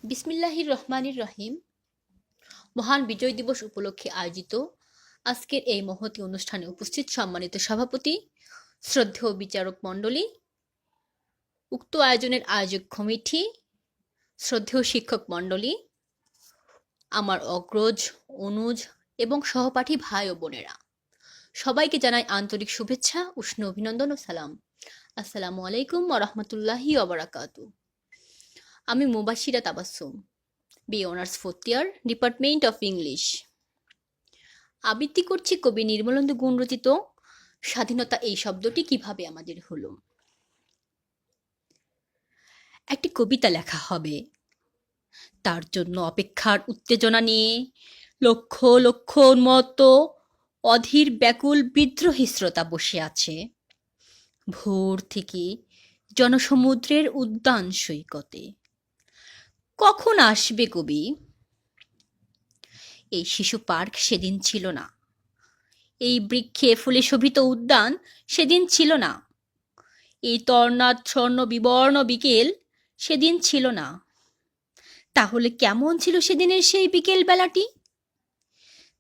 বিসমিল্লাহির রহমানির রহিম। মহান বিজয় দিবস উপলক্ষে আয়োজিত আজকের এই মহতী অনুষ্ঠানে উপস্থিত সম্মানিত সভাপতি, শ্রদ্ধেয় বিচারক মণ্ডলী, উক্ত আয়োজনের আয়োজক কমিটি, শ্রদ্ধেয় শিক্ষক মণ্ডলী, আমার অগ্রজ, অনুজ এবং সহপাঠী ভাই ও বোনেরা, সবাইকে জানাই আন্তরিক শুভেচ্ছা, উষ্ণ অভিনন্দন ও সালাম। আসসালামু আলাইকুম ওয়া রাহমাতুল্লাহি ওয়া বারাকাতুহু। আমি Mubashira Tabassum, B honours 4th year, department of English. আবৃত্তি করছি কবি নির্মলেন্দু গুণ রচিত স্বাধীনতা এই শব্দটি কিভাবে আমাদের হলো। একটি কবিতা লেখা হবে, তার জন্য অপেক্ষার উত্তেজনা নিয়ে লক্ষ লক্ষ উন্মত্ত অধীর ব্যাকুল বিদ্রোহী শ্রোতা বসে আছে ভোর থেকে জনসমুদ্রের উদ্যান সৈকতে। কখন আসবে কবি? এই শিশু পার্ক সেদিন ছিল না, এই বৃক্ষে ফুলে শোভিত উদ্যান সেদিন ছিল না, এই তর্ণাচ্ছন্ন বিবর্ণ বিকেল সেদিন ছিল না। তাহলে কেমন ছিল সেদিনের সেই বিকেল বেলাটি?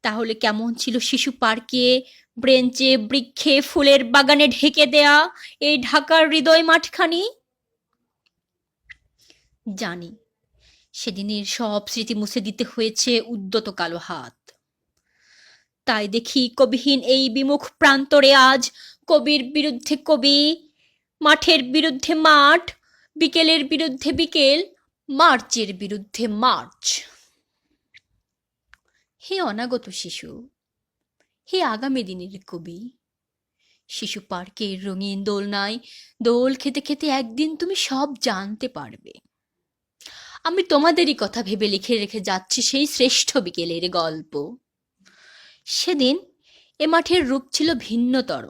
তাহলে কেমন ছিল শিশু পার্কে, ব্রেঞ্চে, বৃক্ষে, ফুলের বাগানে ঢেকে দেয়া এই ঢাকার হৃদয় মাঠখানি? জানি সেদিনের সব স্মৃতি মুছে দিতে হয়েছে উদ্যত কালো হাত। তাই দেখি কবিহীন এই বিমুখ প্রান্তরে আজ কবির বিরুদ্ধে কবি, মাঠের বিরুদ্ধে মাঠ, বিকেলের বিরুদ্ধে বিকেল, মার্চের বিরুদ্ধে মার্চ। হে অনাগত শিশু, হে আগামী দিনের কবি, শিশু পার্কের রঙিন দোলনায় দোল খেতে খেতে একদিন তুমি সব জানতে পারবে। আমি তোমাদেরই কথা ভেবে লিখে রেখে যাচ্ছি সেই শ্রেষ্ঠ বিকেলের গল্প। সেদিন এ মাঠের রূপ ছিল ভিন্নতর।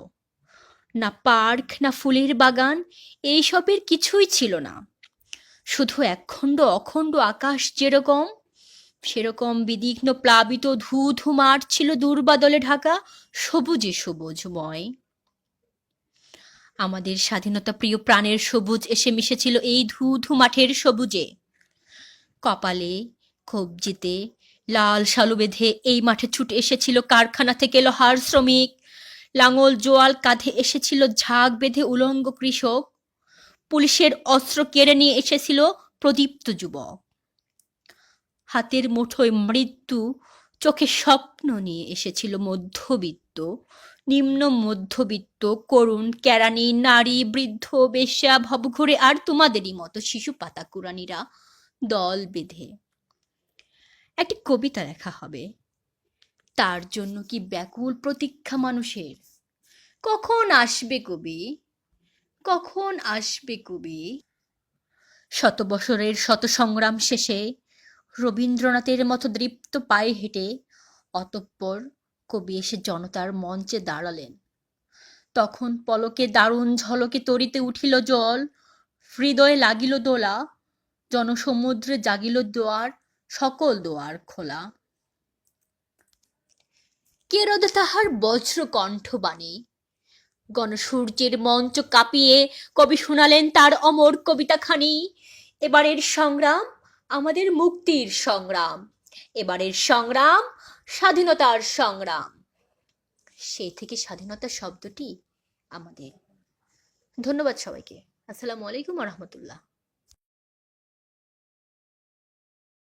না পার্ক, না ফুলের বাগান, এইসবের কিছুই ছিল না। শুধু একখণ্ড অখণ্ড আকাশ যেরকম, সেরকম বিদিঘ্ন প্লাবিত ধূ ধূ মাঠ ছিল দুর্বাদলে ঢাকা, সবুজে সবুজময়। আমাদের স্বাধীনতা প্রিয় প্রাণের সবুজ এসে মিশেছিল এই ধূ ধূ মাঠের সবুজে। কপালে, কবজিতে লাল শালু বেঁধে এই মাঠে ছুটে এসেছিল কারখানা থেকে লোহার শ্রমিক, লাঙল জোয়াল কাঁধে এসেছিল ঝাঁক বেঁধে উলঙ্গ কৃষক, পুলিশের অস্ত্র কেড়ে নিয়ে এসেছিল প্রদীপ্ত যুবক। হাতের মুঠোয় মৃত্যু, চোখে স্বপ্ন নিয়ে এসেছিল মধ্যবিত্ত, নিম্ন মধ্যবিত্ত, করুণ, কেরানি, নারী, বৃদ্ধ, বেশ্যা, ভবঘুরে আর তোমাদেরই মতো শিশু পাতা কুরানিরা দল বেঁধে। একটি কবিতা লেখা হবে, তার জন্য কি ব্যাকুল প্রতীক্ষা মানুষের। কখন আসবে কবি? কখন আসবে কবি? শত বছরের শত সংগ্রাম শেষে রবীন্দ্রনাথের মতো দৃপ্ত পায়ে হেঁটে অতঃপর কবি এসে জনতার মঞ্চে দাঁড়ালেন। তখন পলকে দারুণ ঝলকে তরিতে উঠিল জল, হৃদয়ে লাগিল দোলা, জনসমুদ্রে জাগিল দোয়ার, সকল দোয়ার খোলা। কে রোদে তাহার বজ্র কণ্ঠবাণী, গণসূর্যের মঞ্চ কাঁপিয়ে কবি শুনালেন তার অমর কবিতাখানি। এবারের সংগ্রাম আমাদের মুক্তির সংগ্রাম, এবারের সংগ্রাম স্বাধীনতার সংগ্রাম। সেই থেকে স্বাধীনতা শব্দটি আমাদের। ধন্যবাদ সবাইকে। আসসালামু আলাইকুম ওয়া রাহমাতুল্লাহ।